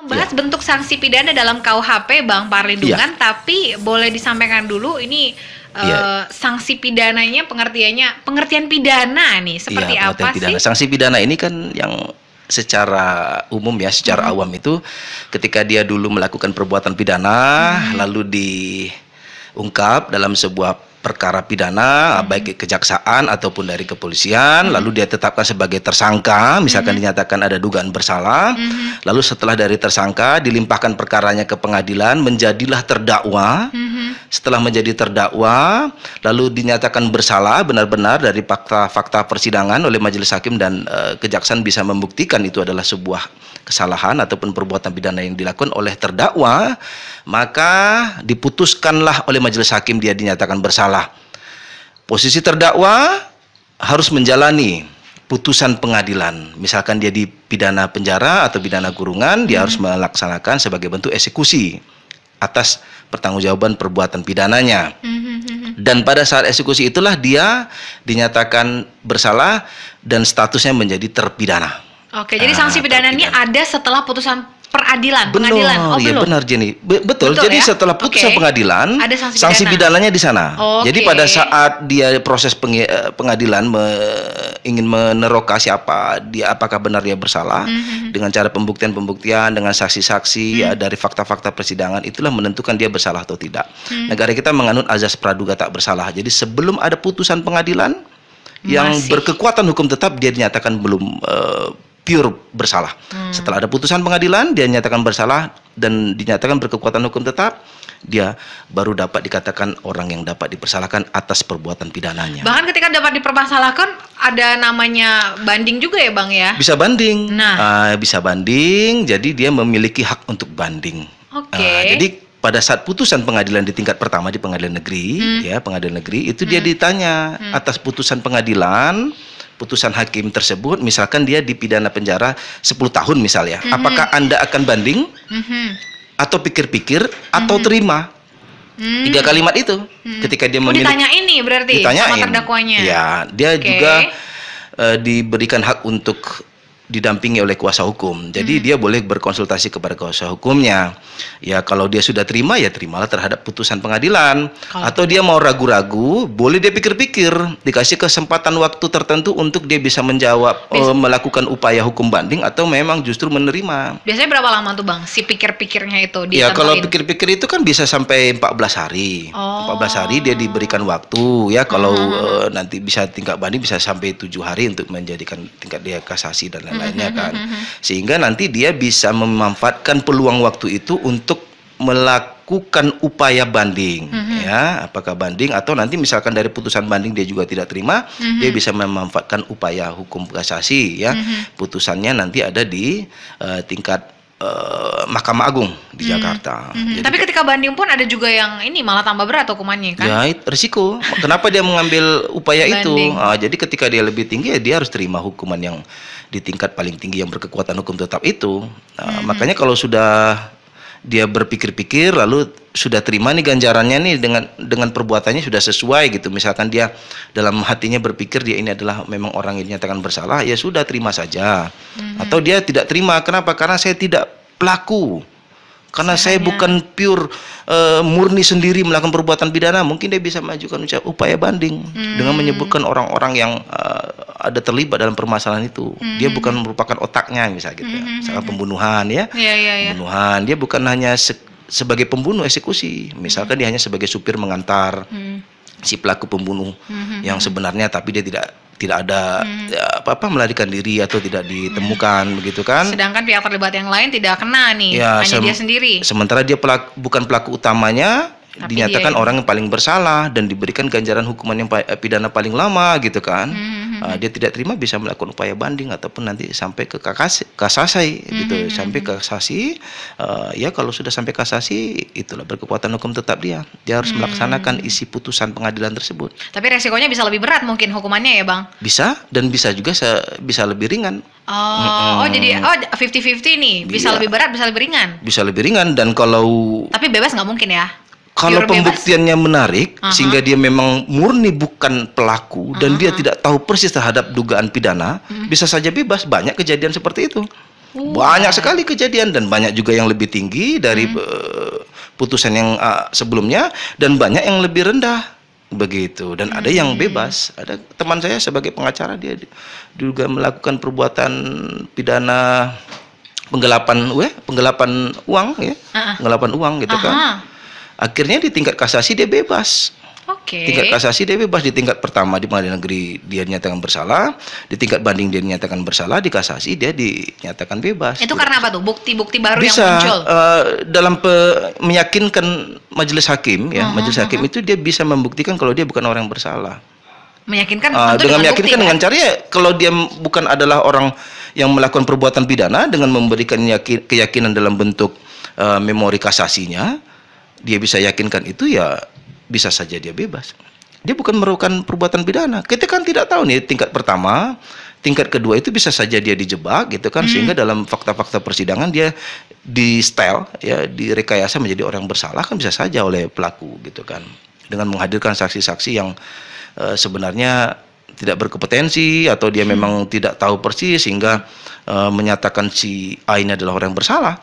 bahas bentuk sanksi pidana dalam KUHP, Bang, perlindungan, tapi boleh disampaikan dulu ini sanksi pidananya, pengertian pidana nih seperti apa sih? Sanksi pidana ini kan yang secara umum ya, secara awam itu ketika dia dulu melakukan perbuatan pidana lalu diungkap dalam sebuah perkara pidana, baik kejaksaan ataupun dari kepolisian, lalu dia tetapkan sebagai tersangka, misalkan dinyatakan ada dugaan bersalah, lalu setelah dari tersangka dilimpahkan perkaranya ke pengadilan, menjadilah terdakwa. Setelah menjadi terdakwa, lalu dinyatakan bersalah benar-benar dari fakta-fakta persidangan oleh majelis hakim dan kejaksaan bisa membuktikan itu adalah sebuah kesalahan ataupun perbuatan pidana yang dilakukan oleh terdakwa, maka diputuskanlah oleh majelis hakim dia dinyatakan bersalah. Posisi terdakwa harus menjalani putusan pengadilan. Misalkan dia dipidana penjara atau pidana kurungan, dia harus melaksanakan sebagai bentuk eksekusi atas pertanggungjawaban perbuatan pidananya. Dan pada saat eksekusi itulah dia dinyatakan bersalah dan statusnya menjadi terpidana. Oke, jadi sanksi pidananya ada setelah putusan pengadilan. Iya benar Jenny. Betul. Jadi ya? Setelah putusan pengadilan, ada sanksi pidananya di sana. Jadi pada saat dia proses pengadilan ingin menerokasi apakah benar dia bersalah dengan cara pembuktian dengan saksi-saksi ya, dari fakta-fakta persidangan, itulah menentukan dia bersalah atau tidak. Negara kita menganut azas praduga tak bersalah. Jadi sebelum ada putusan pengadilan yang berkekuatan hukum tetap, dia dinyatakan belum pure bersalah. Setelah ada putusan pengadilan, dia dinyatakan bersalah dan dinyatakan berkekuatan hukum tetap, dia baru dapat dikatakan orang yang dapat dipersalahkan atas perbuatan pidananya. Bahkan ketika dapat dipermasalahkan, ada namanya banding juga ya Bang ya? Bisa banding. Bisa banding, jadi dia memiliki hak untuk banding. Jadi pada saat putusan pengadilan di tingkat pertama di pengadilan negeri, pengadilan negeri itu dia ditanya atas putusan pengadilan, putusan hakim tersebut, misalkan dia dipidana penjara 10 tahun misalnya, apakah Anda akan banding atau pikir-pikir atau terima? 3 kalimat itu ketika dia ditanyain nih berarti sama terdakwanya. Ya, dia juga diberikan hak untuk didampingi oleh kuasa hukum. Jadi dia boleh berkonsultasi kepada kuasa hukumnya. Ya kalau dia sudah terima, ya terimalah terhadap putusan pengadilan. Atau dia mau ragu-ragu, boleh dia pikir-pikir, dikasih kesempatan waktu tertentu untuk dia bisa menjawab, melakukan upaya hukum banding atau memang justru menerima. Biasanya berapa lama tuh Bang si pikir-pikirnya itu? Ya kalau pikir-pikir itu kan bisa sampai 14 hari. 14 hari dia diberikan waktu ya. Kalau nanti bisa tingkat banding bisa sampai 7 hari untuk menjadikan tingkat dia kasasi dan lainnya kan, sehingga nanti dia bisa memanfaatkan peluang waktu itu untuk melakukan upaya banding, ya, apakah banding atau nanti misalkan dari putusan banding dia juga tidak terima, dia bisa memanfaatkan upaya hukum kasasi, ya, putusannya nanti ada di tingkat Mahkamah Agung di Jakarta. Jadi, tapi ketika banding pun ada juga yang ini malah tambah berat hukumannya kan? Ya, risiko. Kenapa dia mengambil upaya itu? Jadi ketika dia lebih tinggi, ya dia harus terima hukuman yang di tingkat paling tinggi yang berkekuatan hukum tetap itu. Makanya kalau sudah dia berpikir-pikir lalu sudah terima nih ganjarannya nih dengan perbuatannya sudah sesuai gitu. Misalkan dia dalam hatinya berpikir dia ini adalah memang orang yang dinyatakan bersalah, ya sudah terima saja. Atau dia tidak terima, kenapa? Karena saya tidak pelaku. Karena saya bukan pure murni sendiri melakukan perbuatan pidana, mungkin dia bisa mengajukan upaya banding dengan menyebutkan orang-orang yang ada terlibat dalam permasalahan itu. Dia bukan merupakan otaknya misalnya gitu. Misalkan pembunuhan ya. Pembunuhan, dia bukan hanya sebagai pembunuh eksekusi. Misalkan dia hanya sebagai supir mengantar si pelaku pembunuh yang sebenarnya tapi dia tidak ada melarikan diri atau tidak ditemukan begitu kan. Sedangkan pihak terlibat yang lain tidak kena nih, ya, hanya dia sendiri. Sementara dia bukan pelaku utamanya, tapi dinyatakan orang yang paling bersalah dan diberikan ganjaran hukuman yang pidana paling lama gitu kan. Dia tidak terima bisa melakukan upaya banding ataupun nanti sampai ke kasasi gitu, sampai ke kasasi. Ya kalau sudah sampai kasasi itulah berkekuatan hukum tetap dia harus melaksanakan isi putusan pengadilan tersebut. Tapi resikonya bisa lebih berat mungkin hukumannya ya Bang? Bisa, dan bisa juga bisa lebih ringan. Jadi 50-50 nih, bisa lebih berat, bisa lebih ringan. Bisa lebih ringan, dan kalau tapi bebas nggak mungkin ya? Kalau pembuktiannya menarik sehingga dia memang murni bukan pelaku dan dia tidak tahu persis terhadap dugaan pidana, bisa saja bebas. Banyak kejadian seperti itu. Banyak sekali kejadian dan banyak juga yang lebih tinggi dari putusan yang sebelumnya dan banyak yang lebih rendah begitu, dan ada yang bebas. Ada teman saya sebagai pengacara, dia juga melakukan perbuatan pidana penggelapan uang ya, penggelapan uang gitu kan. Akhirnya di tingkat kasasi dia bebas. Tingkat kasasi dia bebas. Di tingkat pertama di pengadilan negeri dia dinyatakan bersalah, di tingkat banding dia dinyatakan bersalah, di kasasi dia dinyatakan bebas. Itu karena apa tuh? Bukti-bukti baru Bisa, yang muncul. Dalam meyakinkan majelis hakim ya, majelis hakim itu dia bisa membuktikan kalau dia bukan orang yang bersalah. Meyakinkan tentu dengan meyakinkan bukti, dengan cara ya, kalau dia bukan adalah orang yang melakukan perbuatan pidana, dengan memberikan keyakinan dalam bentuk memori kasasinya, dia bisa yakinkan itu, ya bisa saja dia bebas. Dia bukan melakukan perbuatan pidana. Kita kan tidak tahu nih tingkat pertama, tingkat kedua itu bisa saja dia dijebak gitu kan, sehingga dalam fakta-fakta persidangan dia di style ya, direkayasa menjadi orang bersalah kan bisa saja oleh pelaku gitu kan, dengan menghadirkan saksi-saksi yang sebenarnya tidak berkompetensi atau dia memang tidak tahu persis sehingga menyatakan si A ini adalah orang yang bersalah.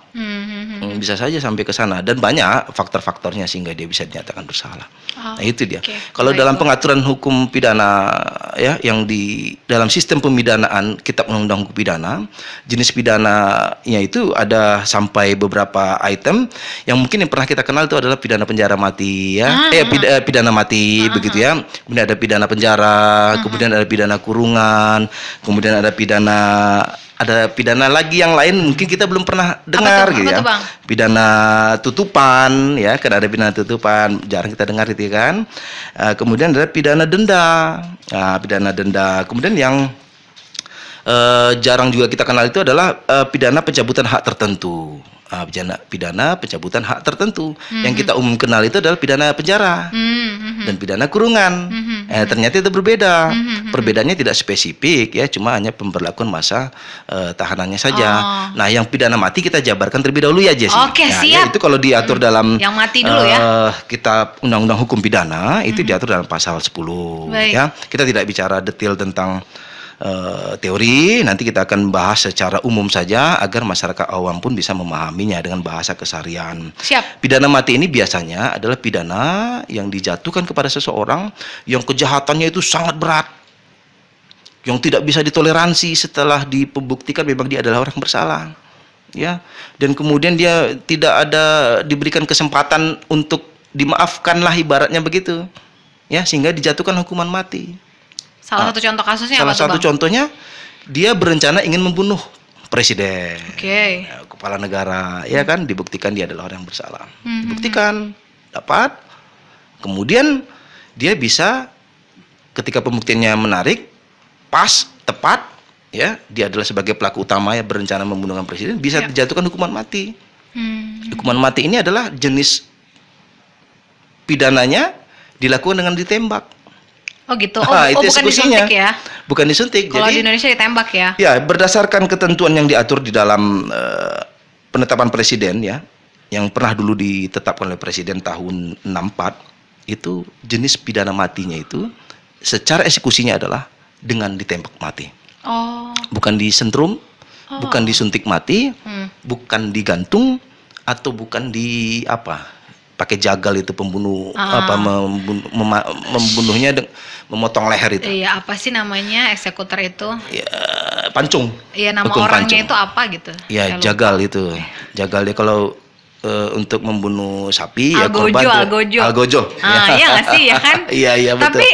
Bisa saja sampai ke sana, dan banyak faktor-faktornya sehingga dia bisa dinyatakan bersalah. Nah itu dia. Kalau dalam pengaturan hukum pidana ya, yang di dalam sistem pemidanaan Kitab Undang-Undang Hukum Pidana, jenis pidananya itu ada sampai beberapa item yang mungkin yang pernah kita kenal itu adalah pidana penjara mati ya, pidana mati begitu ya. Kemudian ada pidana penjara, kemudian ada pidana kurungan, kemudian ada pidana lagi yang lain mungkin kita belum pernah dengar gitu ya. Pidana tutupan ya, kan ada pidana tutupan, jarang kita dengar itu kan. Kemudian ada pidana denda. Pidana denda. Kemudian yang jarang juga kita kenal itu adalah pidana pencabutan hak tertentu. Pidana pencabutan hak tertentu. Yang kita umum kenal itu adalah pidana penjara dan pidana kurungan. Ternyata itu berbeda. Perbedaannya tidak spesifik ya, cuma hanya pemberlakuan masa tahanannya saja. Nah, yang pidana mati kita jabarkan terlebih dahulu ya, Jessy. Siap. Ya, itu kalau diatur dalam yang mati dulu ya. Kitab Undang-Undang Hukum Pidana itu diatur dalam pasal 10 ya. Kita tidak bicara detail tentang teori, nanti kita akan bahas secara umum saja agar masyarakat awam pun bisa memahaminya dengan bahasa keseharian. Siap. Pidana mati ini biasanya adalah pidana yang dijatuhkan kepada seseorang yang kejahatannya itu sangat berat, yang tidak bisa ditoleransi setelah dibuktikan memang dia adalah orang bersalah ya, dan kemudian dia tidak ada diberikan kesempatan untuk dimaafkanlah ibaratnya begitu ya, sehingga dijatuhkan hukuman mati. Salah satu contoh kasusnya apa tuh, Bang? Salah satu contohnya, dia berencana ingin membunuh presiden, kepala negara, ya kan, dibuktikan dia adalah orang yang bersalah. Dibuktikan, dapat, kemudian dia bisa ketika pembuktiannya menarik, pas, tepat, ya, dia adalah sebagai pelaku utama yang berencana membunuh presiden, bisa dijatuhkan hukuman mati. Hukuman mati ini adalah jenis pidananya dilakukan dengan ditembak. Oh gitu. Bukan disuntik ya? Bukan disuntik. Kalau di Indonesia ditembak ya? Ya, berdasarkan ketentuan yang diatur di dalam penetapan presiden ya, yang pernah dulu ditetapkan oleh presiden tahun 64, itu jenis pidana matinya itu secara eksekusinya adalah dengan ditembak mati. Bukan disentrum, bukan disuntik mati, bukan digantung, atau bukan di pakai jagal itu pembunuh membunuhnya memotong leher itu. Iya, apa sih namanya eksekutor itu? Ya, pancung. Iya, nama orangnya pancung. Itu apa gitu? Ya, jagal itu. Jagal dia kalau untuk membunuh sapi algojo. Algojo. Iya nggak sih ya kan? Iya betul. Tapi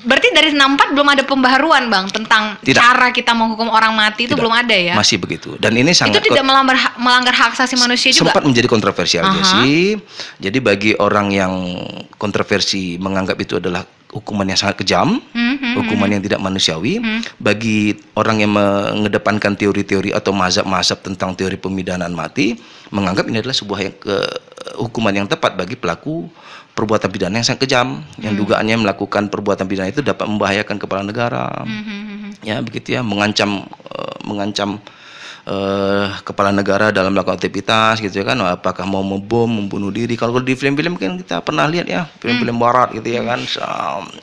berarti dari 64 belum ada pembaharuan, Bang, tentang cara kita menghukum orang mati itu belum ada ya? Masih begitu. Dan ini sangat itu tidak melanggar hak asasi manusia juga. Sempat menjadi kontroversial Jessy. Jadi bagi orang yang kontroversi menganggap itu adalah hukuman yang sangat kejam, hukuman yang tidak manusiawi, bagi orang yang mengedepankan teori-teori atau mazhab-mazhab tentang teori pemidanaan mati, menganggap ini adalah sebuah hukuman yang tepat bagi pelaku perbuatan pidana yang sangat kejam, yang dugaannya melakukan perbuatan pidana itu dapat membahayakan kepala negara, ya begitu ya, mengancam kepala negara dalam melakukan aktivitas gitu ya kan, apakah mau membom, membunuh diri. Kalau di film-film kan kita pernah lihat ya, film-film barat gitu ya kan,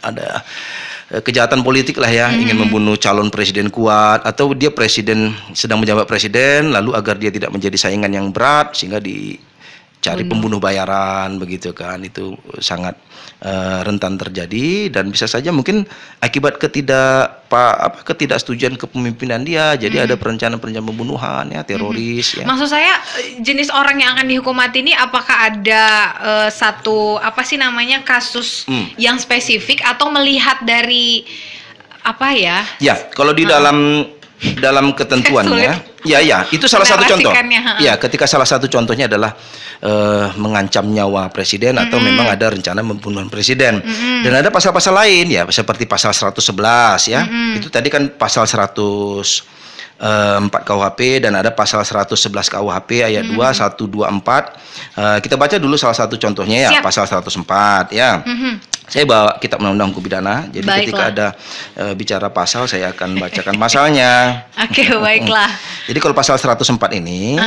ada kejahatan politik lah ya, ingin membunuh calon presiden kuat, atau dia presiden sedang menjabat presiden, lalu agar dia tidak menjadi saingan yang berat sehingga dicari pembunuh bayaran begitu kan. Itu sangat rentan terjadi, dan bisa saja mungkin akibat ketidaksetujuan kepemimpinan dia, jadi ada perencanaan pembunuhan ya, teroris ya. Maksud saya jenis orang yang akan dihukum mati ini apakah ada satu kasus yang spesifik, atau melihat dari apa ya? Ya, kalau di dalam ketentuannya, ya itu salah satu contoh. Ya, ketika salah satu contohnya adalah mengancam nyawa presiden, atau memang ada rencana pembunuhan presiden. Dan ada pasal-pasal lain ya, seperti pasal 111 ya. Itu tadi kan pasal 104 KUHP, dan ada pasal 111 KUHP ayat 2, 1, 2, 4. Kita baca dulu salah satu contohnya ya. Siap. Pasal 104 ya. Saya bawa kitab undang-undang hukum pidana, jadi ketika ada bicara pasal, saya akan bacakan pasalnya. Oke, baiklah. Jadi kalau pasal 104 ini,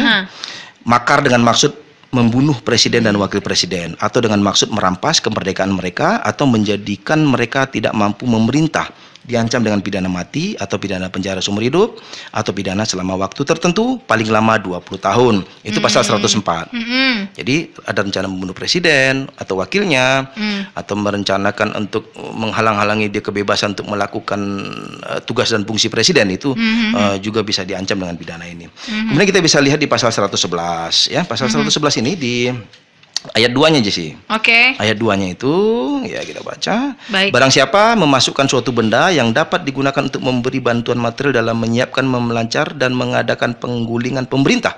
makar dengan maksud membunuh presiden dan wakil presiden, atau dengan maksud merampas kemerdekaan mereka, atau menjadikan mereka tidak mampu memerintah, diancam dengan pidana mati, atau pidana penjara seumur hidup, atau pidana selama waktu tertentu paling lama 20 tahun. Itu pasal 104. Jadi ada rencana membunuh presiden atau wakilnya, atau merencanakan untuk menghalang-halangi dia kebebasan untuk melakukan tugas dan fungsi presiden, itu juga bisa diancam dengan pidana ini. Kemudian kita bisa lihat di pasal 111 ya. Pasal 111 ini di ayat 2-nya Jesse. Oke. Ayat 2-nya itu ya kita baca. Baik. Barang siapa memasukkan suatu benda yang dapat digunakan untuk memberi bantuan material dalam menyiapkan, memelancar dan mengadakan penggulingan pemerintah.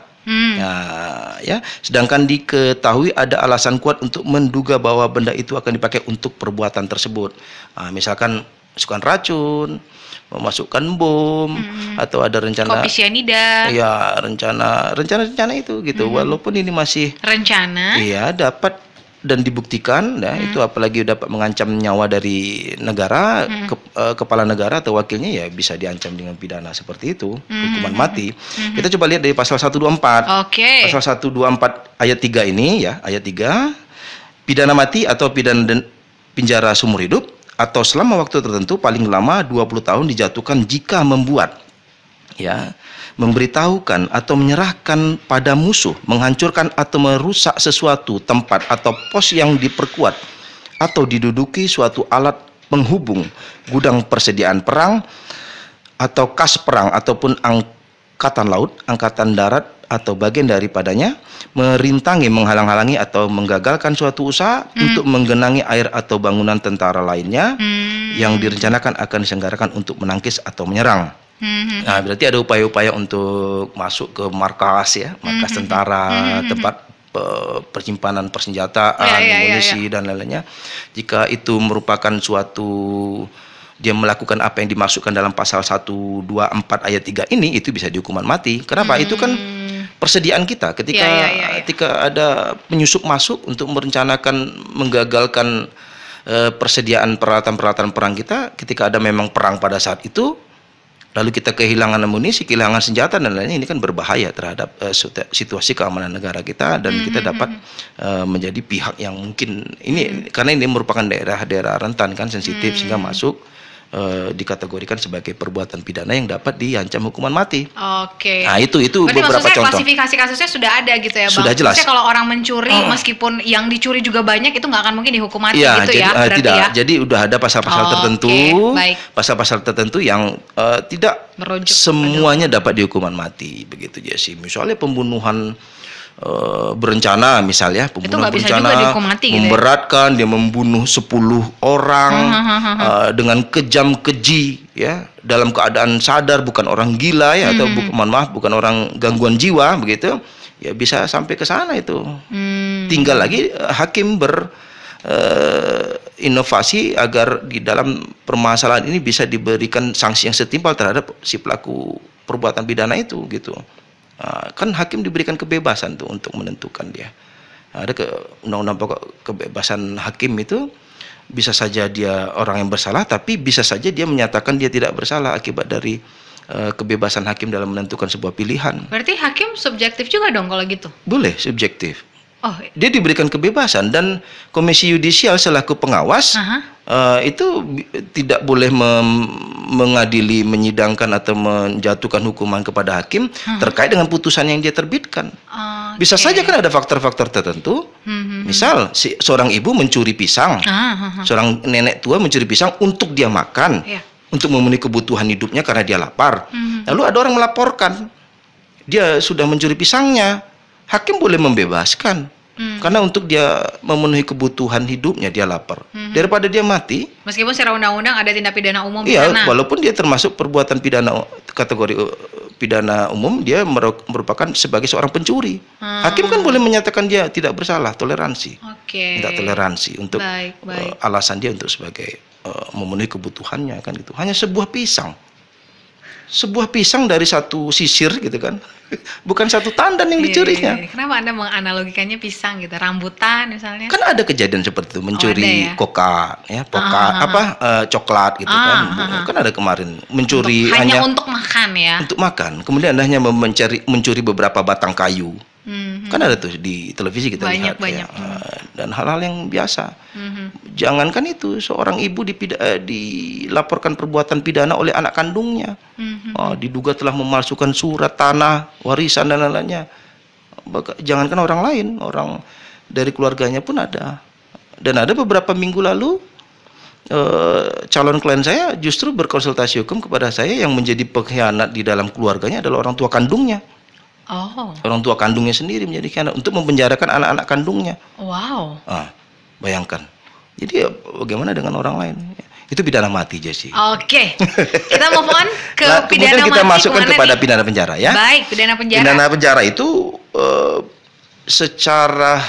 Ya, sedangkan diketahui ada alasan kuat untuk menduga bahwa benda itu akan dipakai untuk perbuatan tersebut. Misalkan masukkan racun, memasukkan bom, atau ada rencana kopi sianida. Ya, rencana itu gitu. Walaupun ini masih rencana. Iya, dapat dan dibuktikan ya, itu apalagi dapat mengancam nyawa dari negara, kepala negara atau wakilnya, ya bisa diancam dengan pidana seperti itu, hukuman mati. Kita coba lihat dari pasal 124. Oke. Pasal 124 ayat 3 ini ya, ayat 3, pidana mati atau pidana penjara seumur hidup atau selama waktu tertentu paling lama 20 tahun dijatuhkan jika membuat, ya, memberitahukan atau menyerahkan pada musuh, menghancurkan atau merusak sesuatu tempat atau pos yang diperkuat, atau diduduki suatu alat penghubung, gudang persediaan perang, atau kas perang, ataupun angkatan laut, angkatan darat, atau bagian daripadanya, merintangi, menghalang-halangi atau menggagalkan suatu usaha untuk menggenangi air atau bangunan tentara lainnya yang direncanakan akan diselenggarakan untuk menangkis atau menyerang. Nah, berarti ada upaya-upaya untuk masuk ke markas ya, markas tentara, tempat persimpanan persenjataan, amunisi dan lain-lainnya. Jika itu merupakan suatu, dia melakukan apa yang dimasukkan dalam pasal 124 ayat 3 ini, itu bisa dihukuman mati. Kenapa? Itu kan persediaan kita ketika ada penyusup masuk untuk merencanakan menggagalkan persediaan peralatan-peralatan perang kita, ketika ada memang perang pada saat itu, lalu kita kehilangan amunisi, kehilangan senjata dan lainnya, ini kan berbahaya terhadap situasi keamanan negara kita, dan kita dapat menjadi pihak yang mungkin ini, karena ini merupakan daerah-daerah rentan kan, sensitif, sehingga masuk dikategorikan sebagai perbuatan pidana yang dapat diancam hukuman mati. Oke. Nah, itu berarti beberapa contoh. Klasifikasi kasusnya sudah ada gitu ya, Bang. Sudah jelas. Maksudnya kalau orang mencuri, meskipun yang dicuri juga banyak, itu nggak akan mungkin dihukum mati gitu jadi, ya? Berarti tidak. Ya? Jadi udah ada pasal-pasal tertentu, pasal-pasal tertentu yang tidak merujuk semuanya dapat dihukuman mati, begitu Jesse. Misalnya pembunuhan berencana, misalnya pembunuhan berencana, memberatkan, dia membunuh 10 orang dengan kejam keji ya, dalam keadaan sadar, bukan orang gila ya, atau bukan orang gangguan jiwa begitu ya, bisa sampai ke sana itu. Tinggal lagi hakim inovasi agar di dalam permasalahan ini bisa diberikan sanksi yang setimpal terhadap si pelaku perbuatan pidana itu gitu. Kan hakim diberikan kebebasan tuh untuk menentukan dia. Ada undang-undang pokok kebebasan hakim itu, bisa saja dia orang yang bersalah, tapi bisa saja dia menyatakan dia tidak bersalah akibat dari kebebasan hakim dalam menentukan sebuah pilihan. Berarti hakim subjektif juga dong kalau gitu? Boleh subjektif. Dia diberikan kebebasan, dan komisi yudisial selaku pengawas tidak boleh mengadili, menyidangkan atau menjatuhkan hukuman kepada hakim terkait dengan putusan yang dia terbitkan. Bisa saja kan ada faktor-faktor tertentu. Misal seorang ibu mencuri pisang, seorang nenek tua mencuri pisang untuk dia makan, untuk memenuhi kebutuhan hidupnya karena dia lapar. Lalu ada orang melaporkan dia sudah mencuri pisangnya, hakim boleh membebaskan. Karena untuk dia memenuhi kebutuhan hidupnya dia lapar. Daripada dia mati. Meskipun secara undang-undang ada tindak pidana umum di iya, sana. walaupun dia termasuk perbuatan pidana kategori pidana umum, dia merupakan sebagai seorang pencuri. Hakim kan boleh menyatakan dia tidak bersalah, toleransi. Minta toleransi untuk alasan dia untuk sebagai memenuhi kebutuhannya kan gitu. Hanya sebuah pisang. Sebuah pisang dari satu sisir gitu kan, bukan satu tandan yang dicurinya. Kenapa Anda menganalogikannya pisang gitu, rambutan misalnya? Kan ada kejadian seperti itu, mencuri coklat gitu kan. Kan ada kemarin mencuri hanya untuk makan ya. Untuk makan. Kemudian Anda hanya mencuri beberapa batang kayu. Kan ada tuh di televisi kita lihat ya. Dan hal-hal yang biasa. Jangankan itu, seorang ibu dilaporkan perbuatan pidana oleh anak kandungnya. Diduga telah memalsukan surat tanah, warisan dan lain-lainnya. Jangankan orang lain, orang dari keluarganya pun ada. Dan ada beberapa minggu lalu calon klien saya justru berkonsultasi hukum kepada saya, yang menjadi pengkhianat di dalam keluarganya adalah orang tua kandungnya. Orang tua kandungnya sendiri menjadi khianat untuk mempenjarakan anak-anak kandungnya. Bayangkan. Jadi bagaimana dengan orang lain? Itu pidana mati, Jesse. Oke. Kita move on ke pidana mati. Kemudian kita masukkan kepada pidana penjara ya. Baik, pidana penjara. Pidana penjara itu secara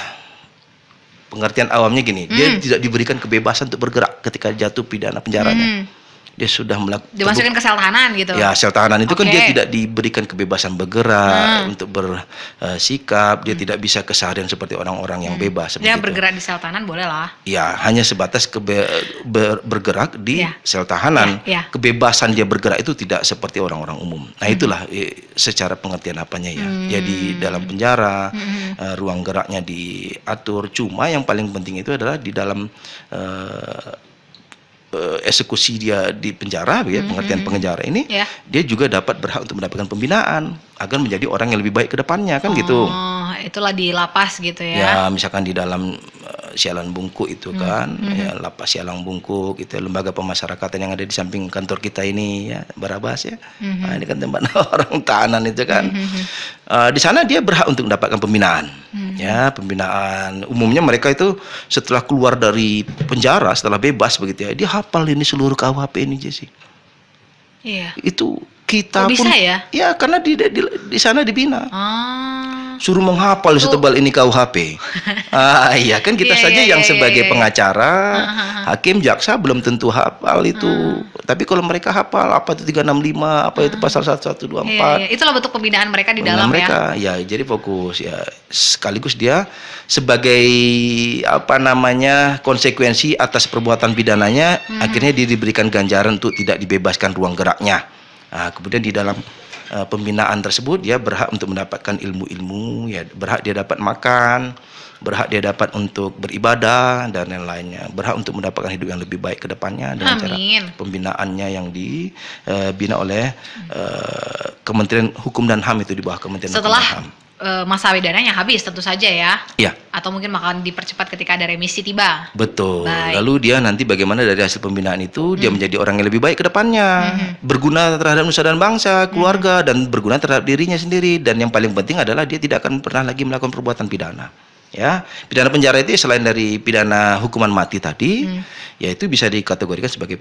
pengertian awamnya gini, dia tidak diberikan kebebasan untuk bergerak ketika jatuh pidana penjaranya. Dia sudah dimasukin ke sel tahanan gitu. Ya, sel tahanan itu kan dia tidak diberikan kebebasan bergerak, untuk bersikap, dia tidak bisa keseharian seperti orang-orang yang bebas. Dia bergerak di sel tahanan boleh lah. Ya, hanya sebatas bergerak di sel tahanan. Kebebasan dia bergerak itu tidak seperti orang-orang umum. Nah, itulah secara pengertian apanya ya. Dia di dalam penjara, ruang geraknya diatur. Cuma yang paling penting itu adalah di dalam eksekusi dia di penjara, ya, pengertian penjara ini, dia juga dapat berhak untuk mendapatkan pembinaan agar menjadi orang yang lebih baik ke depannya, kan gitu. Itulah di lapas gitu ya. Ya, misalkan di dalam Sialan Bungkuk itu kan, ya, lapas Sialang Bungkuk itu lembaga pemasyarakatan yang ada di samping kantor kita ini ya, Barabas ya. Nah, ini kan tempat orang tahanan itu kan. Di sana dia berhak untuk mendapatkan pembinaan. Ya, pembinaan. Umumnya mereka itu setelah keluar dari penjara, setelah bebas begitu ya, dia hafal ini seluruh KUHP ini, Jesse. Iya. Itu kita bisa pun ya? Ya, karena di sana dibina. Suruh menghafal setebal ini KUHP. Iya kan, kita saja yang sebagai pengacara, hakim, jaksa belum tentu hafal itu. Tapi kalau mereka hafal apa itu 365, apa itu pasal 1124. Itulah bentuk pembinaan mereka di dalam mereka, ya. Jadi fokus ya, sekaligus dia sebagai konsekuensi atas perbuatan pidananya, akhirnya dia diberikan ganjaran untuk tidak dibebaskan ruang geraknya. Nah, kemudian di dalam pembinaan tersebut dia berhak untuk mendapatkan ilmu-ilmu, ya, berhak dia dapat makan, berhak dia dapat untuk beribadah dan lain-lainnya, berhak untuk mendapatkan hidup yang lebih baik ke depannya dengan cara pembinaannya yang dibina oleh Kementerian Hukum dan HAM, itu di bawah Kementerian Hukum dan HAM. Masa pidananya habis tentu saja ya. Iya. Atau mungkin akan dipercepat ketika ada remisi tiba. Betul. Lalu dia nanti bagaimana dari hasil pembinaan itu dia menjadi orang yang lebih baik ke depannya, berguna terhadap nusa dan bangsa, keluarga, dan berguna terhadap dirinya sendiri. Dan yang paling penting adalah dia tidak akan pernah lagi melakukan perbuatan pidana. Ya, pidana penjara itu selain dari pidana hukuman mati tadi, yaitu bisa dikategorikan sebagai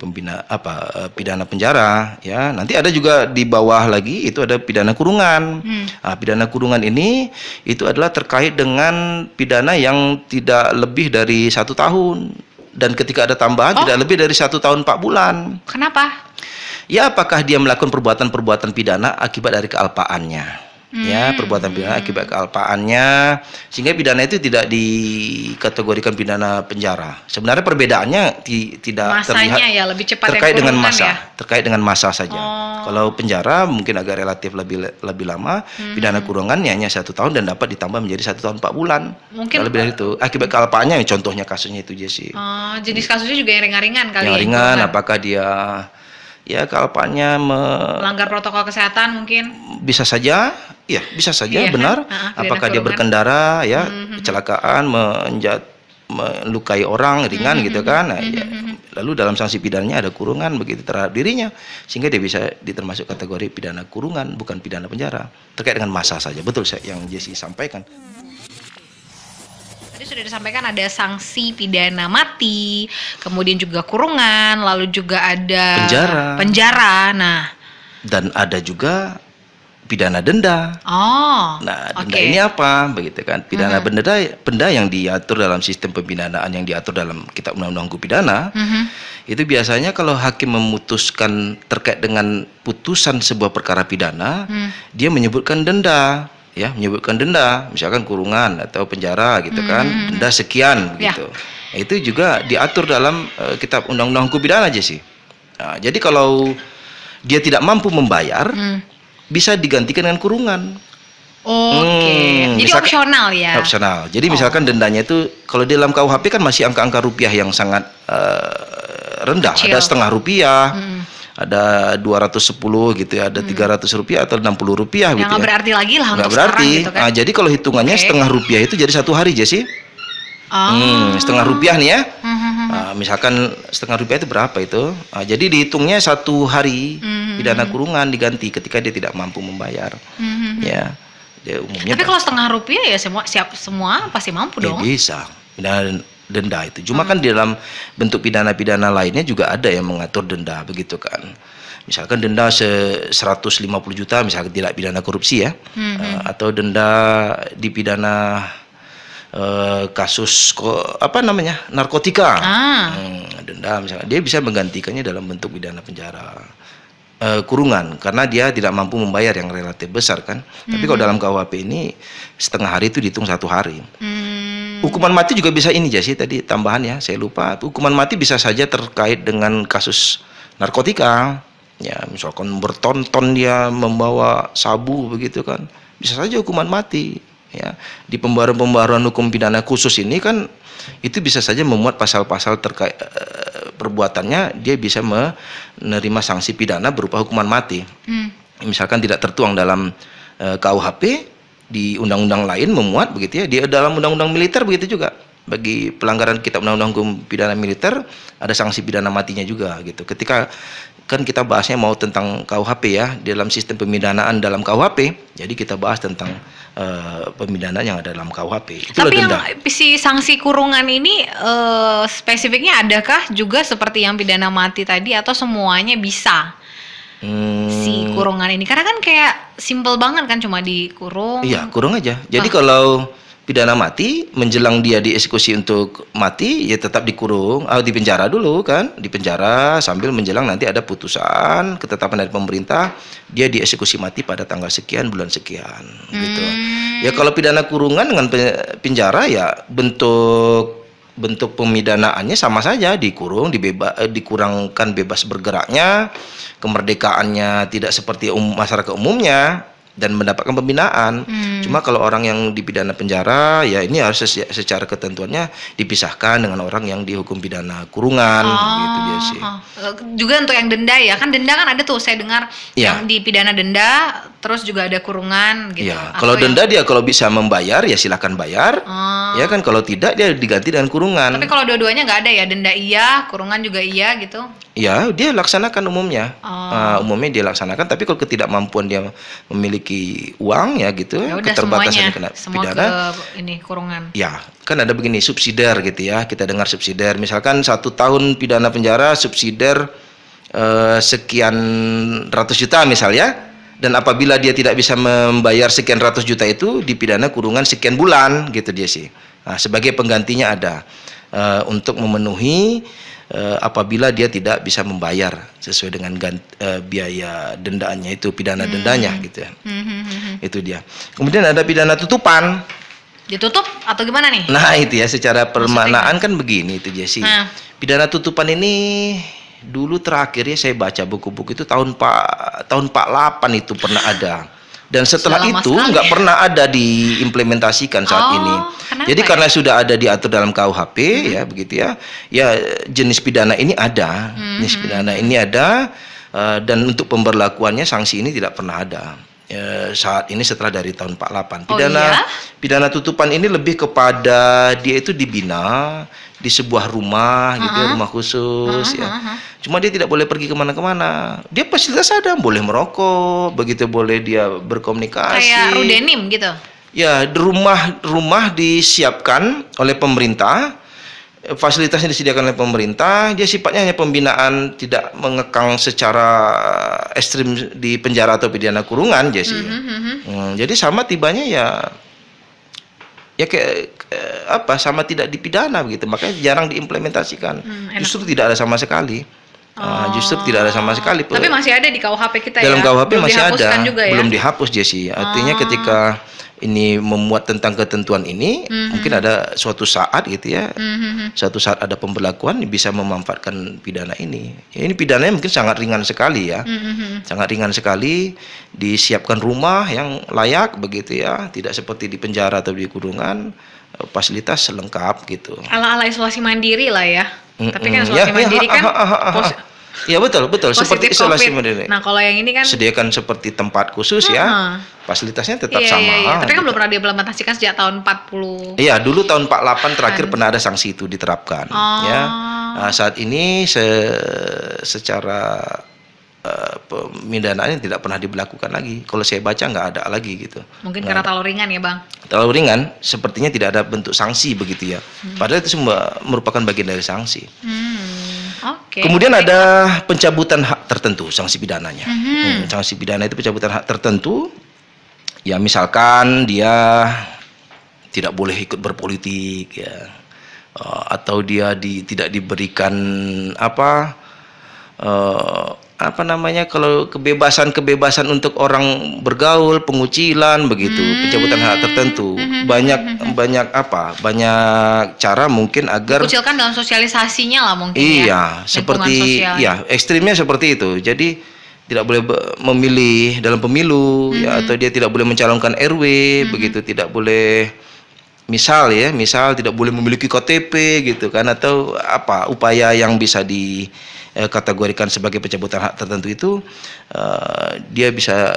pidana penjara. Ya, nanti ada juga di bawah lagi itu ada pidana kurungan. Nah, pidana kurungan ini itu adalah terkait dengan pidana yang tidak lebih dari 1 tahun, dan ketika ada tambahan tidak lebih dari 1 tahun 4 bulan. Kenapa? Ya, apakah dia melakukan perbuatan-perbuatan pidana akibat dari kealpaannya. ya, perbuatan pidana akibat kealpaannya, sehingga pidana itu tidak dikategorikan pidana penjara. Sebenarnya perbedaannya tidak Masanya terlihat, ya lebih cepat terkait yang dengan kurungan masa, ya. terkait dengan masa saja. Oh. Kalau penjara mungkin agak relatif lebih lama, pidana kurungannya hanya 1 tahun dan dapat ditambah menjadi 1 tahun 4 bulan. Mungkin lebih dari itu. Akibat kealpaannya, contohnya kasusnya itu Jesse. Jenis kasusnya juga yang ringan-ringan kali Yang ya. ringan, kurungan. apakah dia ya kealpaannya Melanggar protokol kesehatan mungkin. bisa saja, ya bisa saja, Iya, benar. pidana Apakah dia kurungan. berkendara, ya kecelakaan, melukai orang ringan gitu kan. Nah, ya, lalu dalam sanksi pidananya ada kurungan begitu terhadap dirinya, sehingga dia bisa termasuk kategori pidana kurungan, bukan pidana penjara. Terkait dengan masa saja, betul yang Jesse sampaikan. Tadi sudah disampaikan ada sanksi pidana mati, kemudian juga kurungan, lalu juga ada penjara. Nah, dan ada juga pidana denda. Nah, denda ini apa? Begitu kan? Pidana benda yang diatur dalam sistem pemidanaan yang diatur dalam Kitab Undang-Undang Hukum Pidana. Itu biasanya kalau hakim memutuskan terkait dengan putusan sebuah perkara pidana, dia menyebutkan denda. Ya, menyebutkan denda, misalkan kurungan atau penjara gitu kan, denda sekian begitu. Nah, itu juga diatur dalam Kitab Undang-Undang Hukum Pidana aja sih. Nah, jadi kalau dia tidak mampu membayar, bisa digantikan dengan kurungan. Jadi misalkan, opsional ya. Opsional. Jadi misalkan dendanya itu kalau di dalam KUHP kan masih angka-angka rupiah yang sangat rendah. Kecil. Ada Rp0,5, ada 210 gitu ya, ada Rp300 atau Rp60 gitu ya. Nggak berarti lagi lah untuk berarti. sekarang gitu kan. Nah, jadi kalau hitungannya Rp0,5 itu jadi 1 hari Jesse. Rp0,5 nih ya. Misalkan Rp0,5 itu berapa itu? Jadi dihitungnya 1 hari pidana kurungan diganti ketika dia tidak mampu membayar. Ya. Dia umumnya. Tapi kalau Rp0,5 ya semua pasti mampu dong. Bisa. Denda itu. Cuma kan di dalam bentuk pidana-pidana lainnya juga ada yang mengatur denda begitu kan. Misalkan denda 150 juta misalkan tidak pidana korupsi ya. Atau denda di pidana kasus narkotika. Denda misalnya dia bisa menggantikannya dalam bentuk pidana penjara. Kurungan karena dia tidak mampu membayar yang relatif besar kan. Tapi kalau dalam KUHP ini setengah hari itu dihitung 1 hari. Hukuman mati juga bisa ini Jesse tadi tambahan ya, saya lupa. Hukuman mati bisa saja terkait dengan kasus narkotika. Ya, misalkan berton-ton dia membawa sabu begitu kan. Bisa saja hukuman mati. Ya, di pembaruan hukum pidana khusus ini kan itu bisa saja memuat pasal-pasal terkait perbuatannya, dia bisa menerima sanksi pidana berupa hukuman mati. Misalkan tidak tertuang dalam KUHP, di undang-undang lain memuat begitu ya. Di dalam undang-undang militer begitu juga. Bagi pelanggaran Kitab Undang-Undang Hukum Pidana Militer ada sanksi pidana matinya juga gitu. Ketika kan kita bahasnya mau tentang KUHP ya, di dalam sistem pemidanaan dalam KUHP. Jadi kita bahas tentang pemidanaan yang ada dalam KUHP. Itulah tapi denda. Yang si sanksi kurungan ini spesifiknya adakah juga seperti yang pidana mati tadi atau semuanya bisa? Si kurungan ini karena kan kayak simple banget kan, cuma dikurung. Iya, kurung aja. Jadi kalau pidana mati menjelang dia dieksekusi untuk mati ya tetap dikurung, di penjara dulu kan, di penjara sambil menjelang nanti ada putusan ketetapan dari pemerintah dia dieksekusi mati pada tanggal sekian bulan sekian gitu. Ya kalau pidana kurungan dengan penjara ya bentuk pemidanaannya sama saja, dikurung, dikurangkan bebas bergeraknya, kemerdekaannya tidak seperti masyarakat umumnya dan mendapatkan pembinaan. Cuma kalau orang yang dipidana penjara ya ini harus secara ketentuannya dipisahkan dengan orang yang dihukum pidana kurungan gitu dia sih. Juga untuk yang denda ya, kan denda kan ada tuh saya dengar yang dipidana denda terus juga ada kurungan gitu. Ya, kalau denda dia kalau bisa membayar ya silakan bayar. Ya kan, kalau tidak dia diganti dengan kurungan. Tapi kalau dua-duanya nggak ada ya, denda iya, kurungan juga iya gitu. Ya, dia laksanakan umumnya. Umumnya dia laksanakan, tapi kalau ketidakmampuan dia memiliki uang ya gitu, keterbatasan kena pidana. Ke ini kurungan. Ya, kan ada begini subsidiar gitu ya. Kita dengar subsidiar, misalkan 1 tahun pidana penjara subsidiar sekian ratus juta misalnya. Dan apabila dia tidak bisa membayar sekian ratus juta itu dipidana kurungan sekian bulan gitu dia sih. Nah, sebagai penggantinya ada untuk memenuhi apabila dia tidak bisa membayar sesuai dengan biaya dendaannya itu, pidana dendanya gitu ya. Itu dia. Kemudian ada pidana tutupan. Ditutup atau gimana nih? Nah itu ya, secara permaknaan kan begini itu Jesse. Pidana tutupan ini dulu terakhir ya saya baca buku-buku itu tahun 48 itu pernah ada. Dan setelah itu nggak pernah ada diimplementasikan saat ini. Jadi karena sudah ada diatur dalam KUHP ya begitu ya. Ya jenis pidana ini ada, jenis pidana ini ada, dan untuk pemberlakuannya sanksi ini tidak pernah ada. Saat ini setelah dari tahun 48. Pidana tutupan ini lebih kepada dia itu dibina di sebuah rumah gitu ya, rumah khusus ya. Cuma dia tidak boleh pergi kemana-kemana. Dia fasilitas ada, boleh merokok, begitu boleh dia berkomunikasi. Kayak Rudenim gitu. Ya, rumah disiapkan oleh pemerintah, fasilitasnya disediakan oleh pemerintah. Dia sifatnya hanya pembinaan, tidak mengekang secara ekstrim di penjara atau pidana kurungan, Jesse. Jadi sama tibanya ya kayak sama tidak dipidana begitu, makanya jarang diimplementasikan. Justru tidak ada sama sekali. Justru tidak ada sama sekali. Tapi masih ada di KUHP kita ya. Dalam KUHP masih ada, juga ya? Belum dihapus Jesse. Artinya ketika ini memuat tentang ketentuan ini, mungkin ada suatu saat gitu ya, suatu saat ada pemberlakuan bisa memanfaatkan pidana ini. Ya, ini pidananya mungkin sangat ringan sekali ya, sangat ringan sekali. Disiapkan rumah yang layak begitu ya, tidak seperti di penjara atau di kurungan, fasilitas lengkap gitu. Ala-ala isolasi mandiri lah ya. Tapi kan isolasi mandiri kan ya betul seperti isolasi mandiri. Nah kalau yang ini kan sediakan seperti tempat khusus ya, fasilitasnya tetap sama. Iya. Tapi kan belum pernah diimplementasikan sejak tahun 40. Iya, dulu tahun 48 terakhir pernah ada sanksi itu diterapkan. Ya, saat ini secara pemidanaannya tidak pernah diberlakukan lagi. Kalau saya baca nggak ada lagi gitu. Mungkin karena terlalu ringan ya bang. Terlalu ringan, sepertinya tidak ada bentuk sanksi begitu ya. Padahal itu semua merupakan bagian dari sanksi. Kemudian ada pencabutan hak tertentu sanksi pidananya. Sanksi pidana itu pencabutan hak tertentu. Ya misalkan dia tidak boleh ikut berpolitik ya, atau dia tidak diberikan kalau kebebasan untuk orang bergaul, pengucilan begitu, pencabutan hak tertentu. Banyak cara mungkin agar dikucilkan dalam sosialisasinya lah mungkin. Iya, seperti ekstrimnya seperti itu. Jadi tidak boleh memilih dalam pemilu ya, atau dia tidak boleh mencalonkan RW begitu, tidak boleh misal tidak boleh memiliki KTP gitu kan, atau upaya yang bisa dikategorikan sebagai pencabutan hak tertentu itu, dia bisa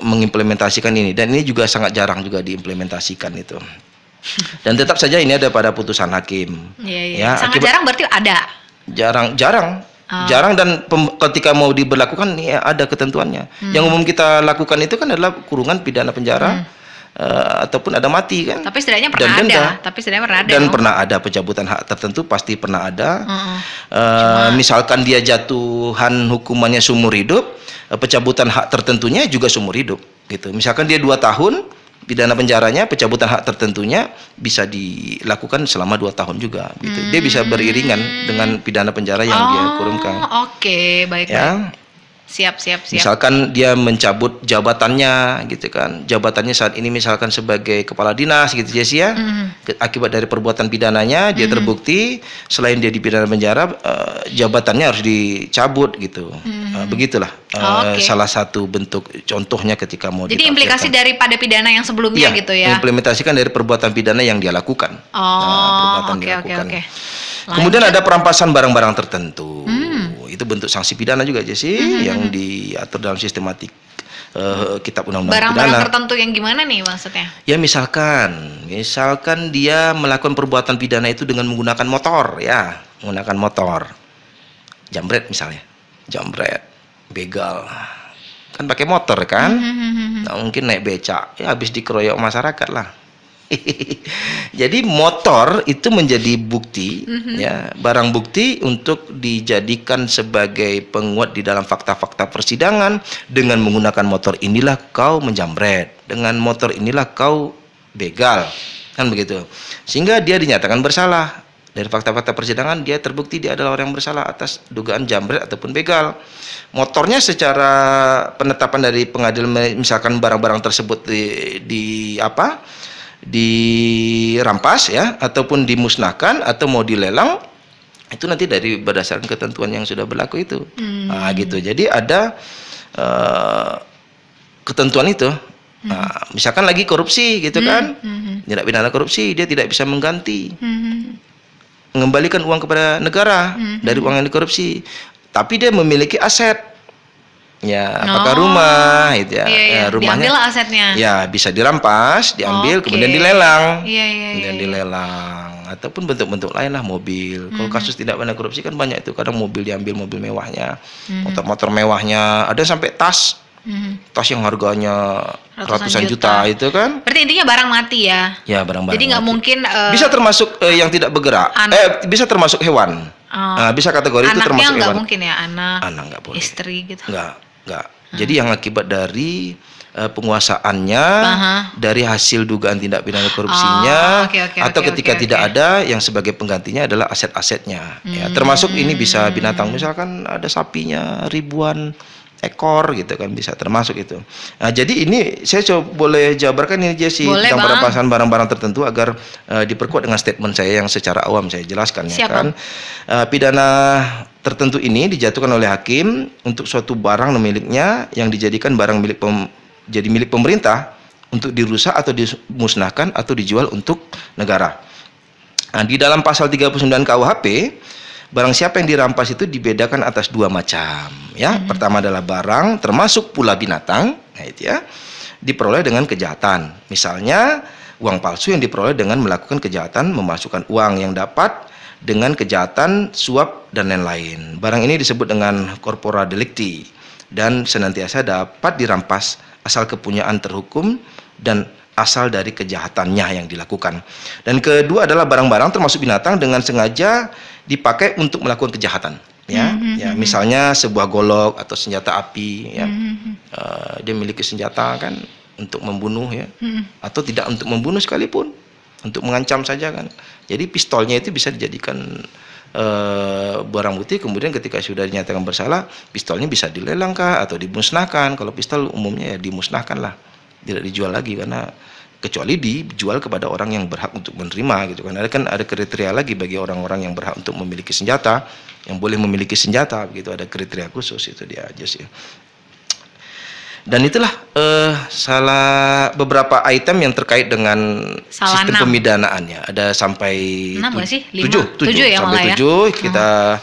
mengimplementasikan ini, dan ini juga sangat jarang juga diimplementasikan itu. Dan tetap saja ini ada pada putusan hakim. Ya, sangat jarang berarti ada. Jarang dan ketika mau diberlakukan ya ada ketentuannya. Yang umum kita lakukan itu kan adalah kurungan, pidana penjara, ataupun ada mati kan. Tapi setidaknya pernah ada. Dan pernah ada pencabutan hak tertentu, pasti pernah ada. Misalkan dia jatuhan hukumannya seumur hidup, pencabutan hak tertentunya juga seumur hidup gitu. Misalkan dia 2 tahun pidana penjaranya, pencabutan hak tertentunya bisa dilakukan selama 2 tahun juga gitu. Dia bisa beriringan dengan pidana penjara yang dia kurungkan. Baik. Siap. Misalkan dia mencabut jabatannya gitu kan. Jabatannya saat ini misalkan sebagai kepala dinas gitu Jesse ya. Akibat dari perbuatan pidananya dia terbukti, selain dia dipidana penjara, jabatannya harus dicabut gitu. Begitulah salah satu bentuk contohnya ketika mau jadi implikasi daripada pidana yang sebelumnya gitu ya. Implementasikan dari perbuatan pidana yang dia lakukan. Oke. Kemudian ada perampasan barang-barang tertentu. Itu bentuk sanksi pidana juga Jesse, yang diatur dalam sistematik kitab undang-undang pidana. Barang-barang tertentu yang gimana nih maksudnya? Ya misalkan dia melakukan perbuatan pidana itu dengan menggunakan motor ya, menggunakan motor. Jambret misalnya. Jambret, begal. Kan pakai motor kan? Nah, mungkin naik becak, ya habis dikeroyok masyarakat lah. Jadi motor itu menjadi bukti ya, barang bukti untuk dijadikan sebagai penguat di dalam fakta-fakta persidangan. Dengan menggunakan motor inilah kau menjamret, dengan motor inilah kau begal, kan begitu. Sehingga dia dinyatakan bersalah Dari fakta-fakta persidangan dia terbukti dia adalah orang yang bersalah atas dugaan jambret ataupun begal. Motornya secara penetapan dari pengadilan, misalkan barang-barang tersebut dirampas ya, ataupun dimusnahkan atau mau dilelang, itu nanti dari berdasarkan ketentuan yang sudah berlaku itu. Nah, gitu. Jadi ada ketentuan itu. Nah, misalkan lagi korupsi gitu kan, tindak pidana korupsi, dia tidak bisa mengganti, mengembalikan uang kepada negara dari uang yang dikorupsi, tapi dia memiliki aset, ya apakah rumah, gitu ya, iya. rumahnya, diambil asetnya, ya bisa dirampas, diambil, kemudian dilelang, kemudian dilelang, ataupun bentuk-bentuk lain lah, mobil. Kalau kasus tindak pidana korupsi kan banyak itu, kadang mobil diambil, mobil mewahnya, motor-motor mewahnya, ada sampai tas. Tas yang harganya ratusan juta itu kan. Berarti intinya barang mati ya? Ya, barang-barang. Jadi nggak mungkin. Bisa termasuk yang tidak bergerak. Bisa termasuk hewan. Bisa kategori itu termasuk hewan. Anaknya nggak mungkin ya, anak nggak boleh. Istri gitu. Nggak. Jadi yang akibat dari penguasaannya, dari hasil dugaan tindak pidana korupsinya, atau ketika tidak ada, yang sebagai penggantinya adalah aset-asetnya. Ya, termasuk ini bisa binatang, misalkan ada sapinya ribuan ekor gitu kan, bisa termasuk itu. Nah, jadi ini saya coba boleh jabarkan ini Jessy tentang perampasan barang-barang tertentu agar diperkuat dengan statement saya yang secara awam saya jelaskan. Ya kan. Pidana tertentu ini dijatuhkan oleh hakim untuk suatu barang miliknya yang dijadikan barang milik jadi milik pemerintah untuk dirusak atau dimusnahkan atau dijual untuk negara. Nah, di dalam pasal 39 KUHP, barang siapa yang dirampas itu dibedakan atas dua macam, ya. Pertama adalah barang, termasuk pula binatang, nah itu ya, diperoleh dengan kejahatan. Misalnya uang palsu yang diperoleh dengan melakukan kejahatan memasukkan uang yang dapat dengan kejahatan suap dan lain-lain. Barang ini disebut dengan corpora delicti dan senantiasa dapat dirampas asal kepunyaan terhukum dan asal dari kejahatannya yang dilakukan. Dan kedua adalah barang-barang termasuk binatang dengan sengaja dipakai untuk melakukan kejahatan, ya. Ya, misalnya sebuah golok atau senjata api, ya. Dia memiliki senjata kan untuk membunuh, ya, atau tidak untuk membunuh sekalipun, untuk mengancam saja kan. Jadi pistolnya itu bisa dijadikan barang bukti, kemudian ketika sudah dinyatakan bersalah, pistolnya bisa dilelang kah atau dimusnahkan. Kalau pistol umumnya ya dimusnahkan lah, tidak dijual lagi, karena kecuali dijual kepada orang yang berhak untuk menerima gitu kan. Ada kriteria lagi bagi orang-orang yang berhak untuk memiliki senjata, yang boleh memiliki senjata begitu, ada kriteria khusus, itu dia aja sih. Dan itulah salah beberapa item yang terkait dengan sistem pemidanaannya. Ada sampai 7 ya, sampai 7 kita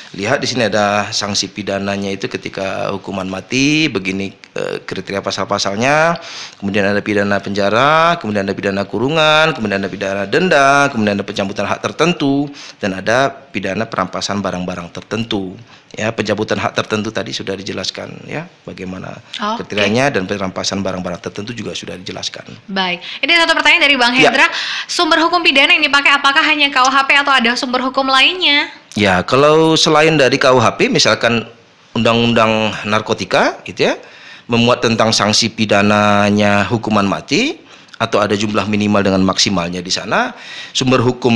lihat di sini ada sanksi pidananya itu ketika hukuman mati, begini kriteria pasal-pasalnya, kemudian ada pidana penjara, kemudian ada pidana kurungan, kemudian ada pidana denda, kemudian ada pencabutan hak tertentu, dan ada pidana perampasan barang-barang tertentu. Ya, pencabutan hak tertentu tadi sudah dijelaskan, ya, bagaimana kriterianya, dan perampasan barang-barang tertentu juga sudah dijelaskan. Baik, ini satu pertanyaan dari Bang Hendra, sumber hukum pidana yang dipakai apakah hanya KUHP atau ada sumber hukum lainnya? Ya, kalau selain dari KUHP, misalkan Undang-Undang Narkotika, gitu ya, memuat tentang sanksi pidananya hukuman mati, atau ada jumlah minimal dengan maksimalnya di sana, sumber hukum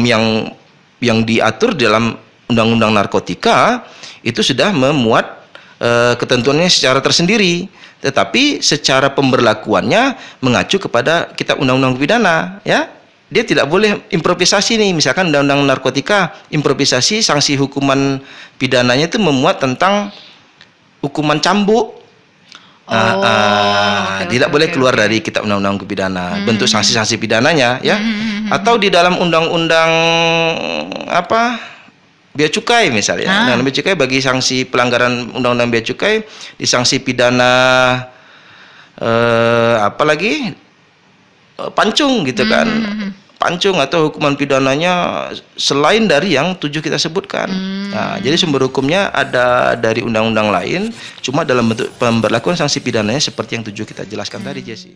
yang diatur dalam Undang-Undang Narkotika itu sudah memuat ketentuannya secara tersendiri, tetapi secara pemberlakuannya mengacu kepada kitab Undang-Undang Pidana, ya. Dia tidak boleh improvisasi nih, misalkan Undang-Undang Narkotika, improvisasi sanksi hukuman pidananya itu memuat tentang hukuman cambuk. Tidak boleh keluar dari kitab Undang-Undang Pidana, bentuk sanksi-sanksi pidananya, ya. Atau di dalam Undang-Undang Bea Cukai misalnya, Undang-Undang Bea Cukai bagi sanksi pelanggaran Undang-Undang Bea Cukai, di sanksi pidana pancung gitu kan. Pancung atau hukuman pidananya selain dari yang 7 kita sebutkan. Nah, jadi sumber hukumnya ada dari undang-undang lain, cuma dalam bentuk pemberlakuan sanksi pidananya seperti yang 7 kita jelaskan tadi, Jessy.